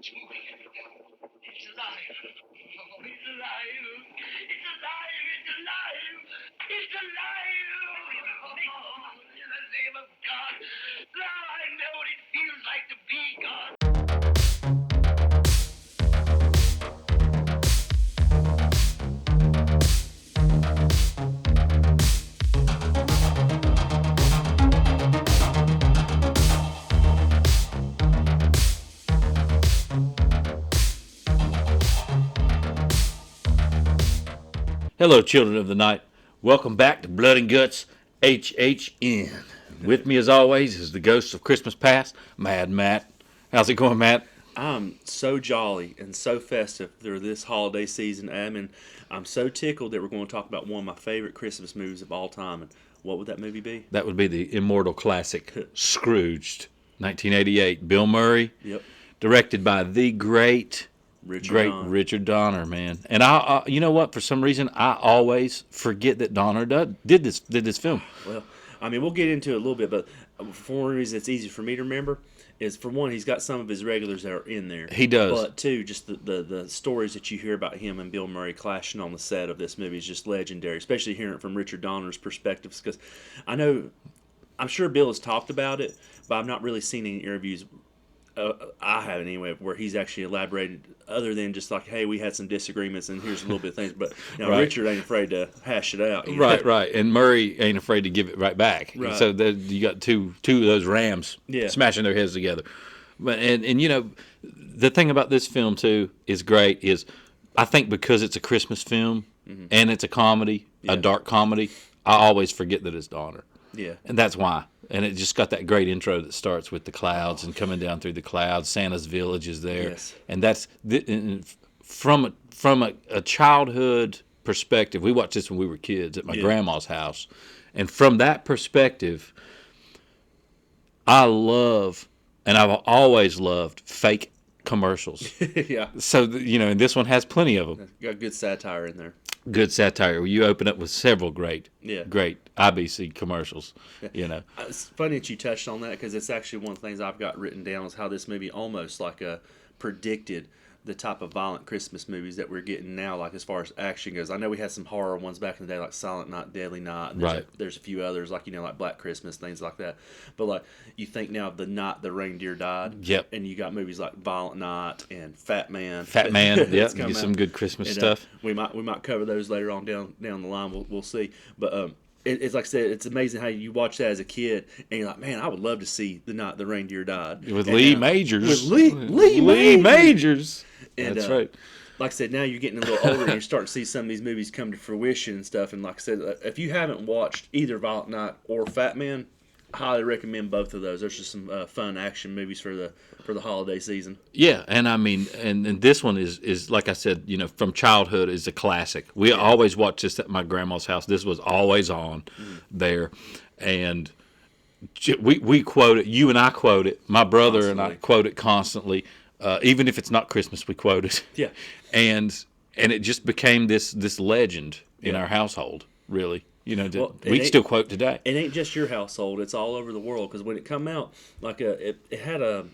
It's alive. Oh, it's alive. It's alive. It's alive. It's alive. Oh, in the name of God. Now I know what it feels like to be God. Hello, children of the night. Welcome back to Blood and Guts HHN. With me, as always, is the ghost of Christmas past, Mad Matt. How's it going, Matt? I'm so jolly and so festive through this holiday season, Adam, and I'm so tickled that we're going to talk about one of my favorite Christmas movies of all time. And what would that movie be? That would be the immortal classic, Scrooged, 1988. Bill Murray, Yep, directed by the great Richard Donner. Richard Donner, man. And you know what? For some reason, I always forget that Donner did this film. Well, I mean, we'll get into it a little bit, but for one reason it's easy for me to remember is, for one, he's got some of his regulars that are in there. He does. But two, just the stories that you hear about him and Bill Murray clashing on the set of this movie is just legendary, especially hearing it from Richard Donner's perspectives, because I'm sure Bill has talked about it, but I've not really seen any interviews. I haven't anyway, where he's actually elaborated, other than just like, hey, we had some disagreements and here's a little bit of things. But Right. Richard ain't afraid to hash it out. You know? Right. And Murray ain't afraid to give it right back. Right. So you got two of those rams smashing their heads together. But and you know, the thing about this film too is great is, I think because it's a Christmas film and it's a comedy, a dark comedy, I always forget that it's Donner. Yeah. And that's why. And it just got that great intro that starts with the clouds and coming down through the clouds. Santa's village is there. Yes. And that's from a childhood perspective. We watched this when we were kids at my grandma's house. And from that perspective, I love, and I've always loved, fake commercials. Yeah. So, and this one has plenty of them. Got good satire in there. Good satire. You open up with several great IBC commercials. It's funny that you touched on that, because it's actually one of the things I've got written down is how this movie almost predicted the type of violent Christmas movies that we're getting now, like as far as action goes. I know we had some horror ones back in the day, like Silent Night, Deadly Night. And there's a few others, like like Black Christmas, things like that. But like you think now of the night the reindeer died. Yep. And you got movies like Violent Night and Fat Man. Yep. Get some good Christmas stuff. We might cover those later on down the line. We'll see. But it's like I said, it's amazing how you watch that as a kid, and you're like, man, I would love to see the night the reindeer died. With Lee Majors. With Lee Majors. And, that's right. Like I said, now you're getting a little older, and you're starting to see some of these movies come to fruition and stuff. And like I said, if you haven't watched either Violent Night or Fat Man, I highly recommend both of those. There's just some fun action movies for the holiday season. Yeah, and I mean, and this one is like I said, from childhood is a classic. We always watched this at my grandma's house. This was always on there, and we quote it. You and I quote it. My brother Constantly. and I quote it constantly. Even if it's not Christmas, we quote it. Yeah, and it just became this legend in our household. Really, we still quote today. It ain't just your household; it's all over the world. Because when it come out, like it had a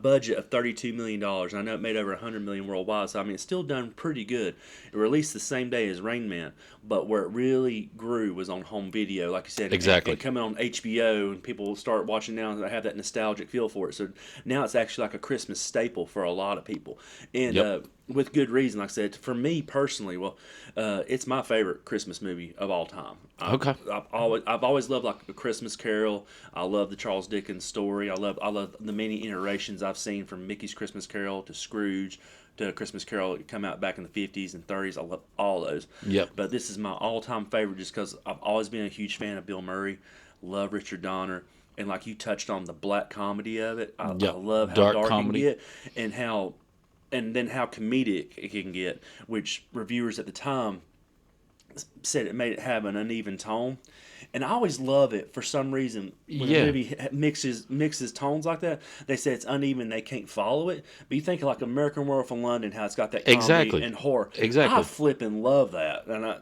budget of $32 million. And I know it made over $100 million worldwide, so I mean it's still done pretty good. It released the same day as Rain Man, but where it really grew was on home video, like you said. Exactly. And coming on HBO, and people start watching now, and they have that nostalgic feel for it. So now it's actually like a Christmas staple for a lot of people, and with good reason. Like I said, for me personally, it's my favorite Christmas movie of all time. Okay. I've always loved like A Christmas Carol. I love the Charles Dickens story. I love the many iterations I've seen from Mickey's Christmas Carol to Scrooge to A Christmas Carol come out back in the 50s and 30s. I love all those. Yep. But this is my all-time favorite just because I've always been a huge fan of Bill Murray. Love Richard Donner. And like you touched on the black comedy of it. I love how dark comedy. it can get and then how comedic it can get, which reviewers at the time said it made it have an uneven tone. And I always love it for some reason when a movie mixes tones like that. They say it's uneven, they can't follow it. But you think of like American Werewolf in London, how it's got that comedy and horror. Exactly. I flipping love that. And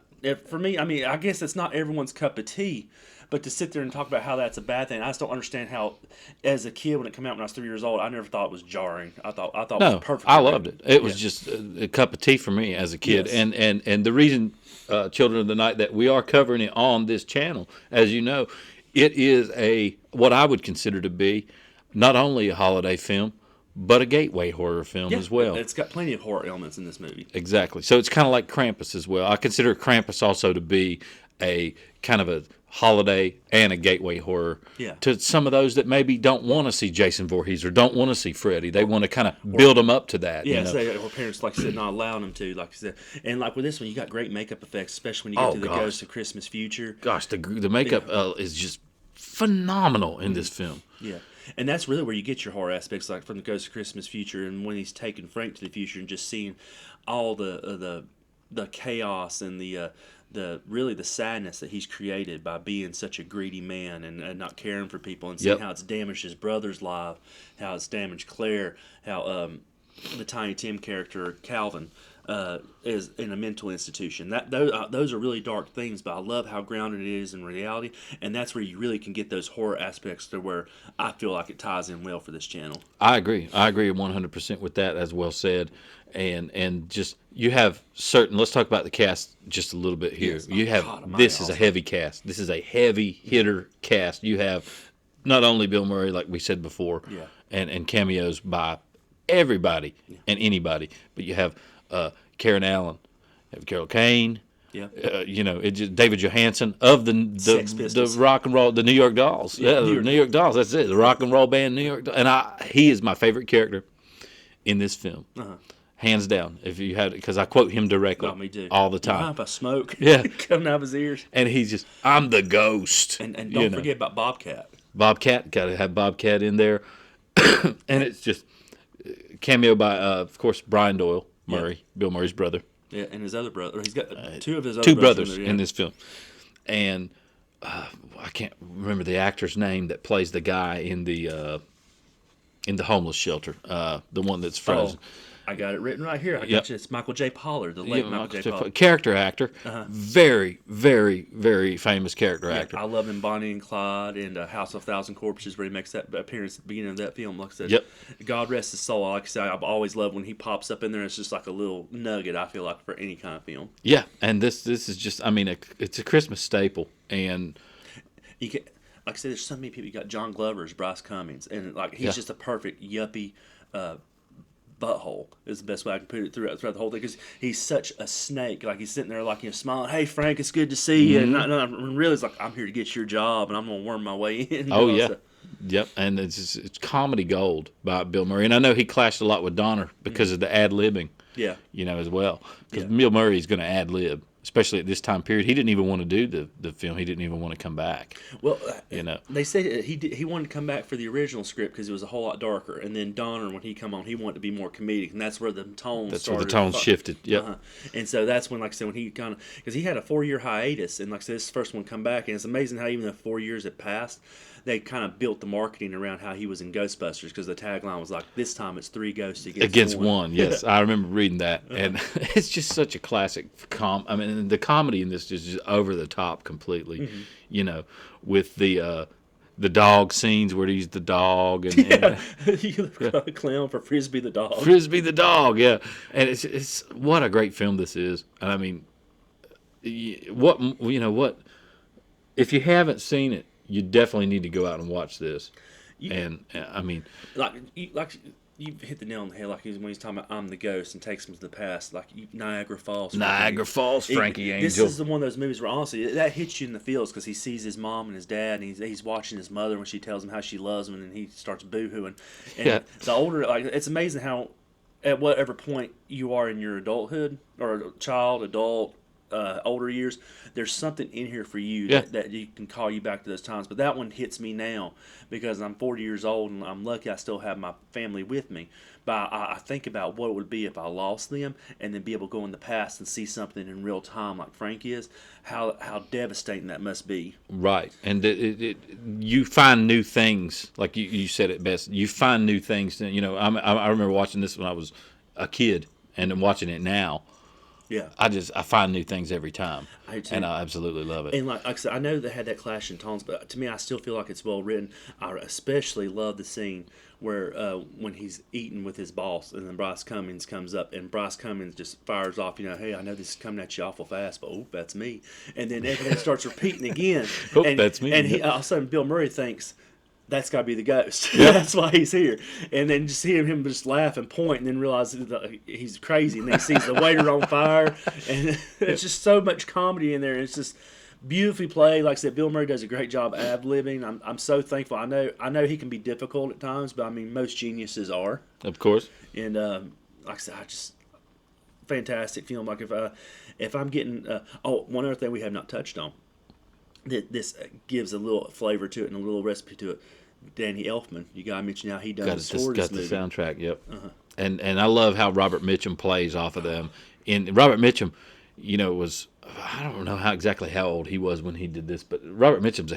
For me, I mean, I guess it's not everyone's cup of tea, but to sit there and talk about how that's a bad thing, I just don't understand how, as a kid when it came out when I was 3 years old, I never thought it was jarring. I thought it No, was perfect. I loved it. It was Yeah. just a cup of tea for me as a kid. Yes. And the reason, Children of the Night, that we are covering it on this channel, as you know, it is what I would consider to be not only a holiday film, but a gateway horror film as well. It's got plenty of horror elements in this movie. Exactly. So it's kind of like Krampus as well. I consider Krampus also to be a kind of a holiday and a gateway horror Yeah. to some of those that maybe don't want to see Jason Voorhees or don't want to see Freddy. They want to kind of build them up to that. Yeah, you know? so, or parents, like I said, not allowing them to, like I said. And like with this one, you got great makeup effects, especially when you get to the gosh. Ghost of Christmas Future. Gosh, the makeup is just phenomenal in this film. Yeah, and that's really where you get your horror aspects, like from the Ghost of Christmas Future, and when he's taking Frank to the future, and just seeing all the chaos and the really the sadness that he's created by being such a greedy man and not caring for people, and seeing Yep. how it's damaged his brother's life, how it's damaged Claire, how the Tiny Tim character Calvin is in a mental institution. Those are really dark things, but I love how grounded it is in reality, and that's where you really can get those horror aspects to where I feel like it ties in well for this channel. I agree 100% with that, as well said. And just you have certain. Let's talk about the cast just a little bit here. Yes. You have God, this is a heavy cast. This is a heavy hitter cast. You have not only Bill Murray, like we said before, Yeah. and cameos by everybody and anybody, but you have Karen Allen, you have Carol Kane. Yeah. David Johansen of Sex the Pistols. rock and roll, the New York Dolls. Yeah, the New York Dolls. That's it. The rock and roll band, New York Dolls. And he is my favorite character in this film, hands down. If you had, because I quote him directly, Oh, me too. all the Mind time. if I smoke? Yeah. Coming out of his ears. And he's just, I'm the ghost. And you don't know. forget about Bobcat. Bobcat. Got to have Bobcat in there, and it's just cameo by, of course, Brian Doyle Murray, Bill Murray's brother. Yeah, and his other brother. He's got two of his other Two brothers in, there, in this film, and I can't remember the actor's name that plays the guy in the homeless shelter, the one that's frozen. I got it written right here. I Yep. got you. It's Michael J. Pollard, the late Yeah, Michael J. Pollard. character actor, very, very, very famous character actor. I love him, Bonnie and Clyde, and House of a Thousand Corpses, where he makes that appearance at the beginning of that film. Like I said, Yep. God rest his soul. Like I said, I've always loved when he pops up in there. It's just like a little nugget, I feel like, for any kind of film. Yeah, and this is just, I mean, it's a Christmas staple, and You can, like I said, there's so many people. You got John Glover as Bryce Cummings, and like he's Yeah. just a perfect yuppie butthole is the best way I can put it throughout the whole thing, because he's such a snake. Like he's sitting there like, smiling, hey Frank, it's good to see you, and really it's like, I'm here to get your job and I'm gonna worm my way in. oh yeah, yep, and it's comedy gold by Bill Murray, and I know he clashed a lot with Donner because of the ad libbing, Yeah. as well, because Yeah. Bill Murray's going to ad lib, especially at this time period. He didn't even want to do the film. He didn't even want to come back. Well, they say he wanted to come back for the original script because it was a whole lot darker, and then Donner, when he come on, he wanted to be more comedic, and that's where the tone That's started. where the tone shifted. Yep. And so that's when, like I said, when he kind of, because he had a 4-year hiatus, and like I said, this is the first one come back, and it's amazing how even though 4 years had passed, they kind of built the marketing around how he was in Ghostbusters, because the tagline was like, this time it's 3 ghosts against one. Yes, I remember reading that, and it's just such a classic. I mean, the comedy in this is just over the top completely. With the dog scenes where he's the dog and You got a clown for Frisbee the dog. Frisbee the dog, yeah. And it's what a great film this is. And I mean, what if you haven't seen it, you definitely need to go out and watch this. And I mean, like you hit the nail on the head, like when he's talking about I'm the ghost and takes him to the past, like Niagara Falls. Frankie Angel. This is one of those movies where honestly that hits you in the feels, because he sees his mom and his dad, and he's watching his mother when she tells him how she loves him, and then he starts boohooing. And Yeah. the older, like, it's amazing how at whatever point you are in your adulthood or child, adult, older years, there's something in here for you that you can call you back to those times. But that one hits me now because I'm 40 years old and I'm lucky I still have my family with me. But I think about what it would be if I lost them, and then be able to go in the past and see something in real time like Frank is. How devastating that must be. Right, and you find new things, like you said it best. You find new things. I remember watching this when I was a kid, and then watching it now. Yeah. I find new things every time, I do too. and I absolutely love it. And like I said, I know they had that clash in tones, but to me, I still feel like it's well written. I especially love the scene where when he's eating with his boss, and then Bryce Cummings comes up, and Bryce Cummings just fires off, hey, I know this is coming at you awful fast, but oh, that's me. And then everything starts repeating again. Oh, and, that's me. And all of a sudden, Bill Murray thinks, that's got to be the ghost. That's why he's here. And then just see him just laugh and point, and then realize that he's crazy. And then he sees the waiter on fire, and it's just so much comedy in there. It's just beautifully played. Like I said, Bill Murray does a great job ad-libbing. I'm so thankful. I know he can be difficult at times, but I mean most geniuses are. Of course. And like I said, fantastic film. Like if I'm getting one other thing we have not touched on. This gives a little flavor to it and a little recipe to it. Danny Elfman, you got to mention how he done the score got to this the movie. soundtrack. Yep. And I love how Robert Mitchum plays off of them. And Robert Mitchum, was I don't know exactly how old he was when he did this, but Robert Mitchum's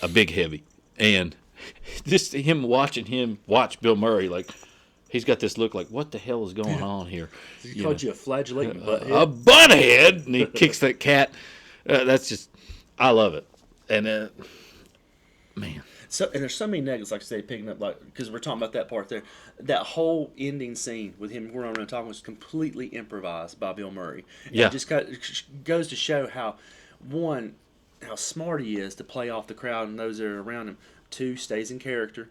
a big heavy, and just watching him watch Bill Murray, like he's got this look like, what the hell is going on here? He called you a flagellating butthead. A butthead, and he kicks that cat. That's just, I love it, and man. So, and there's so many negatives, like I say, picking up, like, because we're talking about that part there. That whole ending scene with him going around talking was completely improvised by Bill Murray. Yeah. It just goes to show how smart he is to play off the crowd and those that are around him. 2, stays in character.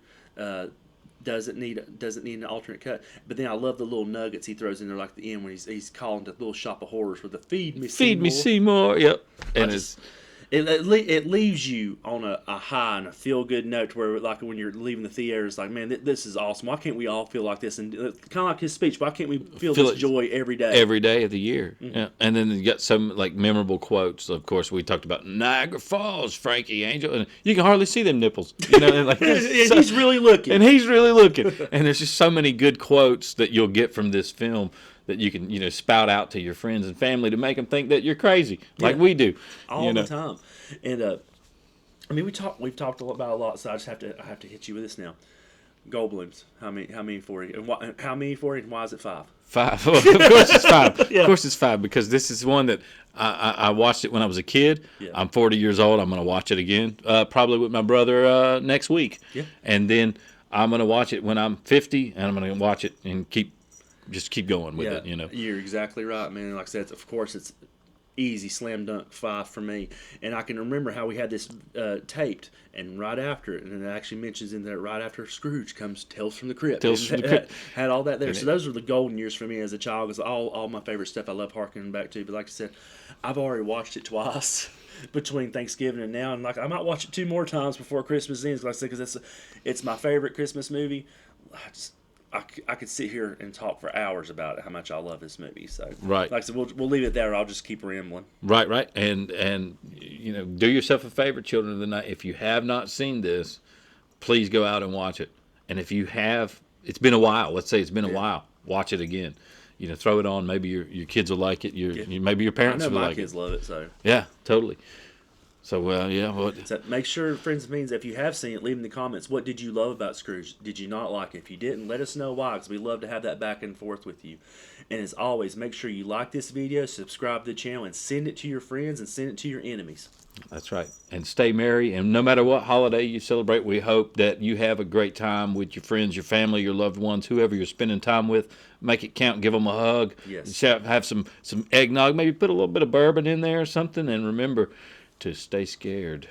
Doesn't need an alternate cut. But then I love the little nuggets he throws in there, like the end when he's calling the little shop of horrors with the feed me Seymour. Yep. And it leaves you on a high and a feel good note to where, like, when you're leaving the theater, it's like, man, this is awesome. Why can't we all feel like this? And kind of like his speech, why can't we feel this joy every day? Every day of the year. Mm-hmm. Yeah. And then you got some like memorable quotes. Of course, we talked about Niagara Falls, Frankie Angel, and you can hardly see them nipples. And he's really looking. And he's really looking. And there's just so many good quotes that you'll get from this film that you can, spout out to your friends and family to make them think that you're crazy, like we do. All the time. And I mean, we've talked about a lot, so I have to hit you with this now. Goldblums, how many for you? And how many for you? And why is it 5? 5. Well, of course it's 5. Yeah. Of course it's 5 because this is one that I watched it when I was a kid. Yeah. I'm 40 years old. I'm going to watch it again, probably with my brother next week. Yeah. And then I'm going to watch it when I'm 50, and I'm going to watch it and keep going with it. You're exactly right, man. Like I said, of course, it's easy slam dunk 5 for me. And I can remember how we had this taped, and right after it, and it actually mentions in there right after Scrooge comes Tales from the Crypt. Had all that there. So those were the golden years for me as a child. Because all my favorite stuff I love harkening back to. But like I said, I've already watched it twice between Thanksgiving and now, and like I might watch it 2 more times before Christmas ends. Like I said, because it's my favorite Christmas movie. I could sit here and talk for hours about it, how much I love this movie. So, right. Like I said, we'll leave it there. I'll just keep rambling. Right. And do yourself a favor, children of the night. If you have not seen this, please go out and watch it. And if you have, it's been a while. Let's say it's been a while. Watch it again. Throw it on. Maybe your kids will like it. Maybe your parents will like it. My kids love it. So yeah, totally. So, So make sure, friends and fiends, if you have seen it, leave in the comments. What did you love about Scrooge? Did you not like it? If you didn't, let us know why, because we love to have that back and forth with you. And as always, make sure you like this video, subscribe to the channel, and send it to your friends and send it to your enemies. That's right. And stay merry. And no matter what holiday you celebrate, we hope that you have a great time with your friends, your family, your loved ones, whoever you're spending time with. Make it count. Give them a hug. Yes. Have some eggnog. Maybe put a little bit of bourbon in there or something. And remember to stay scared.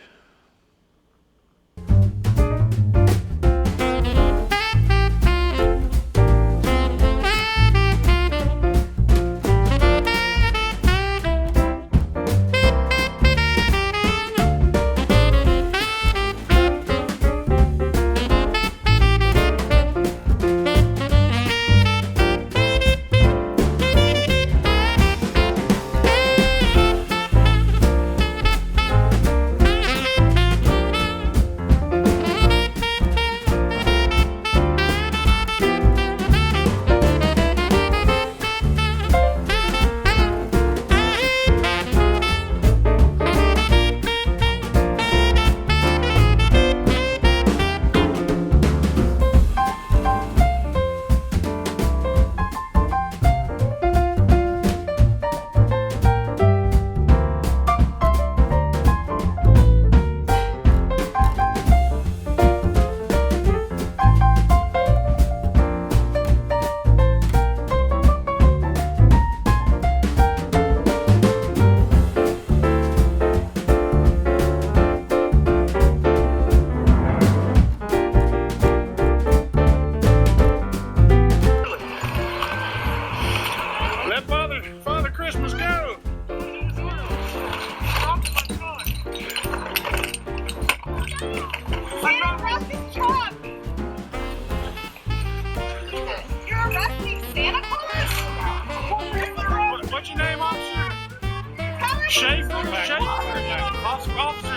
can't arrest this truck. You're arresting Santa Claus? What's your name, officer? How is Schaefer? Officer